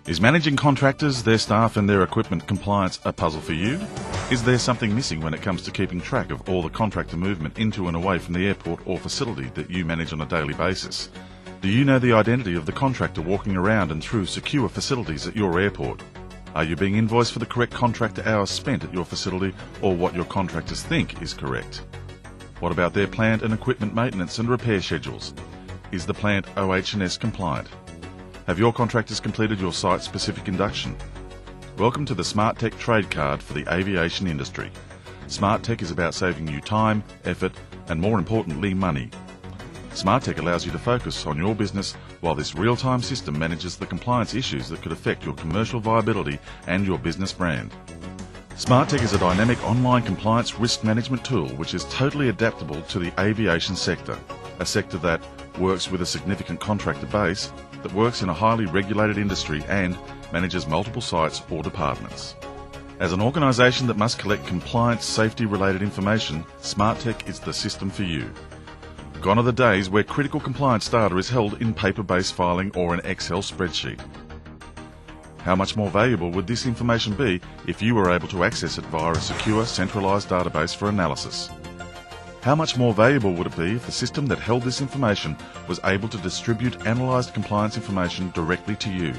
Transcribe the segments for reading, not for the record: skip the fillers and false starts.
Is managing contractors, their staff and their equipment compliance a puzzle for you? Is there something missing when it comes to keeping track of all the contractor movement into and away from the airport or facility that you manage on a daily basis? Do you know the identity of the contractor walking around and through secure facilities at your airport? Are you being invoiced for the correct contractor hours spent at your facility or what your contractors think is correct? What about their plant and equipment maintenance and repair schedules? Is the plant OH&S compliant? Have your contractors completed your site-specific induction? Welcome to the Smartek trade card for the aviation industry. Smartek is about saving you time, effort, and more importantly, money. Smartek allows you to focus on your business while this real-time system manages the compliance issues that could affect your commercial viability and your business brand. Smartek is a dynamic online compliance risk management tool which is totally adaptable to the aviation sector, a sector that works with a significant contractor base, that works in a highly regulated industry and manages multiple sites or departments. As an organisation that must collect compliance safety related information, Smartek is the system for you. Gone are the days where critical compliance data is held in paper-based filing or an Excel spreadsheet. How much more valuable would this information be if you were able to access it via a secure, centralised database for analysis? How much more valuable would it be if the system that held this information was able to distribute analysed compliance information directly to you?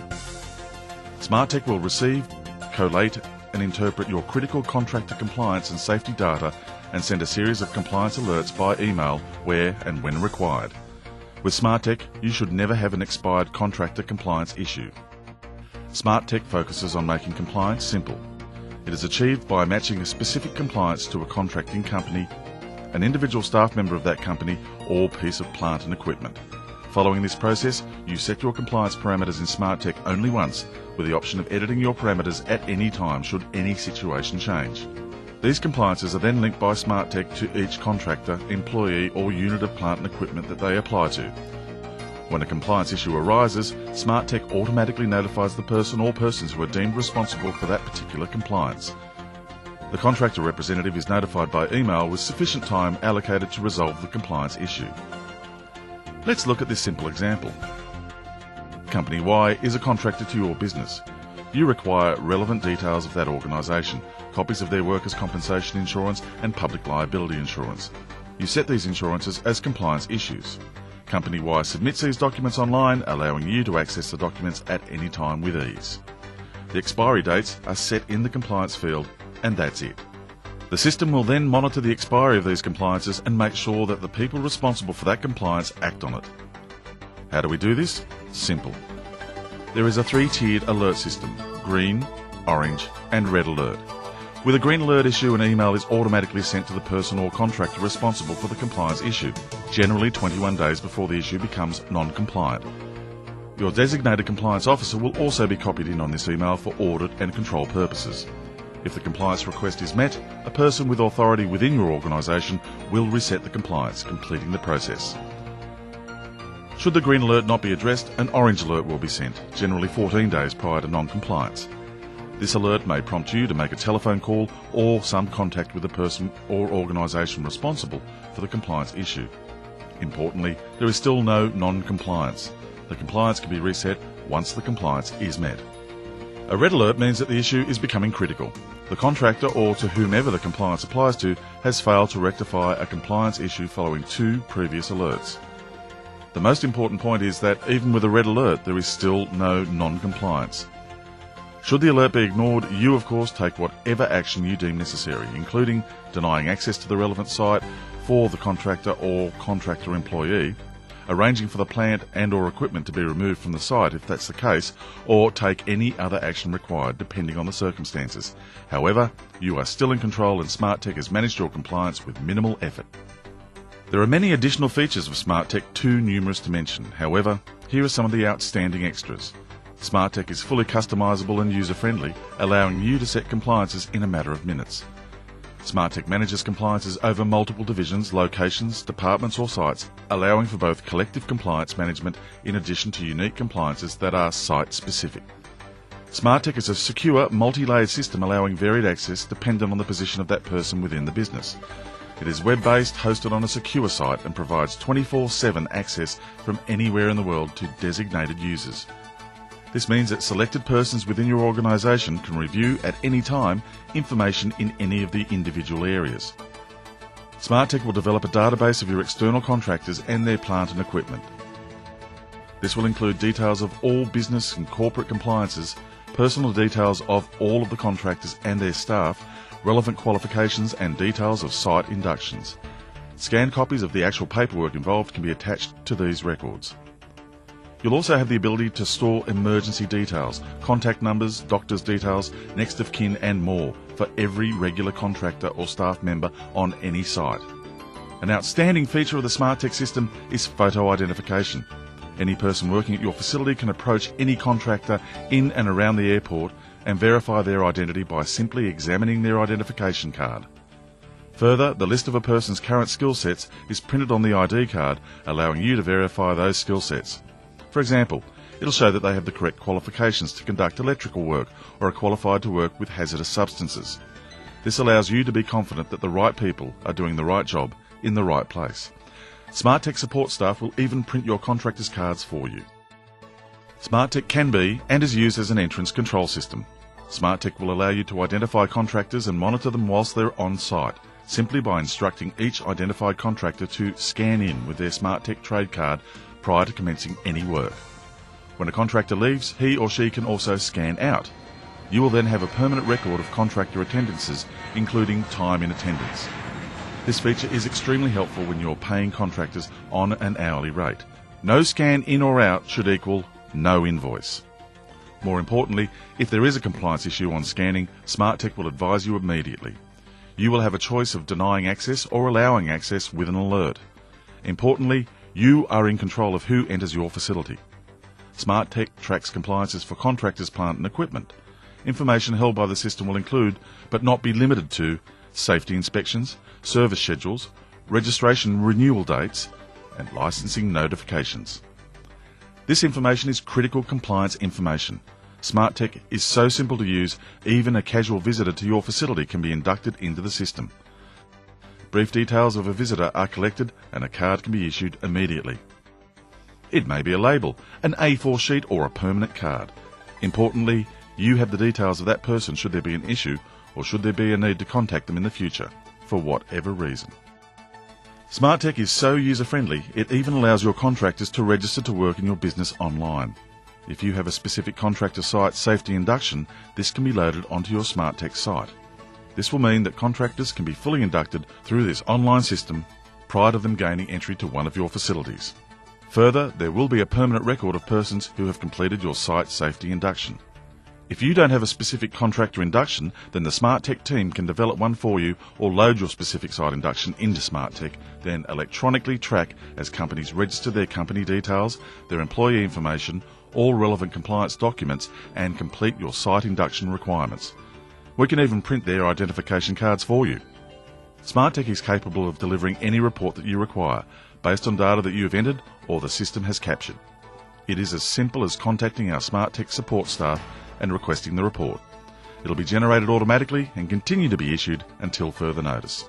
Smartek will receive, collate and interpret your critical contractor compliance and safety data and send a series of compliance alerts by email where and when required. With Smartek, you should never have an expired contractor compliance issue. Smartek focuses on making compliance simple. It is achieved by matching a specific compliance to a contracting company, an individual staff member of that company, or piece of plant and equipment. Following this process, you set your compliance parameters in Smartek only once, with the option of editing your parameters at any time should any situation change. These compliances are then linked by Smartek to each contractor, employee or unit of plant and equipment that they apply to. When a compliance issue arises, Smartek automatically notifies the person or persons who are deemed responsible for that particular compliance. The contractor representative is notified by email with sufficient time allocated to resolve the compliance issue. Let's look at this simple example. Company Y is a contractor to your business. You require relevant details of that organisation, copies of their workers' compensation insurance and public liability insurance. You set these insurances as compliance issues. Company Y submits these documents online, allowing you to access the documents at any time with ease. The expiry dates are set in the compliance field, and that's it. The system will then monitor the expiry of these compliances and make sure that the people responsible for that compliance act on it. How do we do this? Simple. There is a 3-tiered alert system: green, orange and red alert. With a green alert issue, an email is automatically sent to the person or contractor responsible for the compliance issue, generally 21 days before the issue becomes non-compliant. Your designated compliance officer will also be copied in on this email for audit and control purposes. If the compliance request is met, a person with authority within your organisation will reset the compliance, completing the process. Should the green alert not be addressed, an orange alert will be sent, generally 14 days prior to non-compliance. This alert may prompt you to make a telephone call or some contact with the person or organisation responsible for the compliance issue. Importantly, there is still no non-compliance. The compliance can be reset once the compliance is met. A red alert means that the issue is becoming critical. The contractor, or to whomever the compliance applies to, has failed to rectify a compliance issue following 2 previous alerts. The most important point is that even with a red alert, there is still no non-compliance. Should the alert be ignored, you of course take whatever action you deem necessary, including denying access to the relevant site for the contractor or contractor employee, arranging for the plant and or equipment to be removed from the site if that's the case, or take any other action required depending on the circumstances. However, you are still in control and Smartek has managed your compliance with minimal effort. There are many additional features of Smartek, too numerous to mention. However, here are some of the outstanding extras. Smartek is fully customisable and user-friendly, allowing you to set compliances in a matter of minutes. Smartek manages compliances over multiple divisions, locations, departments or sites, allowing for both collective compliance management in addition to unique compliances that are site-specific. Smartek is a secure, multi-layered system allowing varied access dependent on the position of that person within the business. It is web-based, hosted on a secure site and provides 24/7 access from anywhere in the world to designated users. This means that selected persons within your organisation can review at any time information in any of the individual areas. Smartek will develop a database of your external contractors and their plant and equipment. This will include details of all business and corporate compliances, personal details of all of the contractors and their staff, relevant qualifications and details of site inductions. Scanned copies of the actual paperwork involved can be attached to these records. You'll also have the ability to store emergency details, contact numbers, doctor's details, next of kin and more for every regular contractor or staff member on any site. An outstanding feature of the Smartek system is photo identification. Any person working at your facility can approach any contractor in and around the airport and verify their identity by simply examining their identification card. Further, the list of a person's current skill sets is printed on the ID card, allowing you to verify those skill sets. For example, it'll show that they have the correct qualifications to conduct electrical work or are qualified to work with hazardous substances. This allows you to be confident that the right people are doing the right job in the right place. Smartek support staff will even print your contractors' cards for you. Smartek can be and is used as an entrance control system. Smartek will allow you to identify contractors and monitor them whilst they're on site, simply by instructing each identified contractor to scan in with their Smartek trade card prior to commencing any work. When a contractor leaves, he or she can also scan out. You will then have a permanent record of contractor attendances, including time in attendance. This feature is extremely helpful when you're paying contractors on an hourly rate. No scan in or out should equal no invoice. More importantly, if there is a compliance issue on scanning, Smartek will advise you immediately. You will have a choice of denying access or allowing access with an alert. Importantly, you are in control of who enters your facility. Smartek tracks compliances for contractors, plant and equipment. Information held by the system will include, but not be limited to, safety inspections, service schedules, registration renewal dates, and licensing notifications. This information is critical compliance information. Smartek is so simple to use, even a casual visitor to your facility can be inducted into the system. Brief details of a visitor are collected and a card can be issued immediately. It may be a label, an A4 sheet or a permanent card. Importantly, you have the details of that person should there be an issue or should there be a need to contact them in the future, for whatever reason. Smartek is so user-friendly, it even allows your contractors to register to work in your business online. If you have a specific contractor site safety induction, this can be loaded onto your Smartek site. This will mean that contractors can be fully inducted through this online system prior to them gaining entry to one of your facilities. Further, there will be a permanent record of persons who have completed your site safety induction. If you don't have a specific contractor induction, then the Smartek team can develop one for you or load your specific site induction into Smartek, then electronically track as companies register their company details, their employee information, all relevant compliance documents, and complete your site induction requirements. We can even print their identification cards for you. Smartek is capable of delivering any report that you require, based on data that you have entered or the system has captured. It is as simple as contacting our Smartek support staff and requesting the report. It'll be generated automatically and continue to be issued until further notice.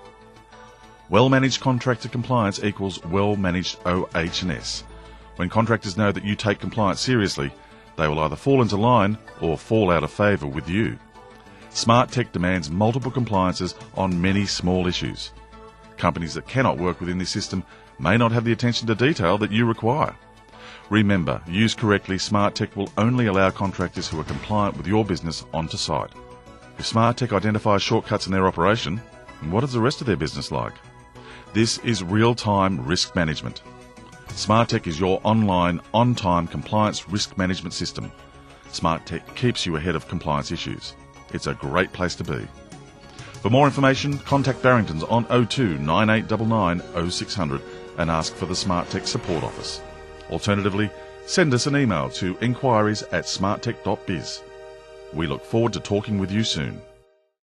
Well-managed contractor compliance equals well-managed OH&S. When contractors know that you take compliance seriously, they will either fall into line or fall out of favour with you. Smartek demands multiple compliances on many small issues. Companies that cannot work within this system may not have the attention to detail that you require. Remember, used correctly, Smartek will only allow contractors who are compliant with your business onto site. If Smartek identifies shortcuts in their operation, what is the rest of their business like? This is real-time risk management. Smartek is your online, on-time compliance risk management system. Smartek keeps you ahead of compliance issues. It's a great place to be. For more information, contact Barringtons on 02 9899 0600 and ask for the Smartek support office. Alternatively, send us an email to enquiries@smartek.biz. We look forward to talking with you soon.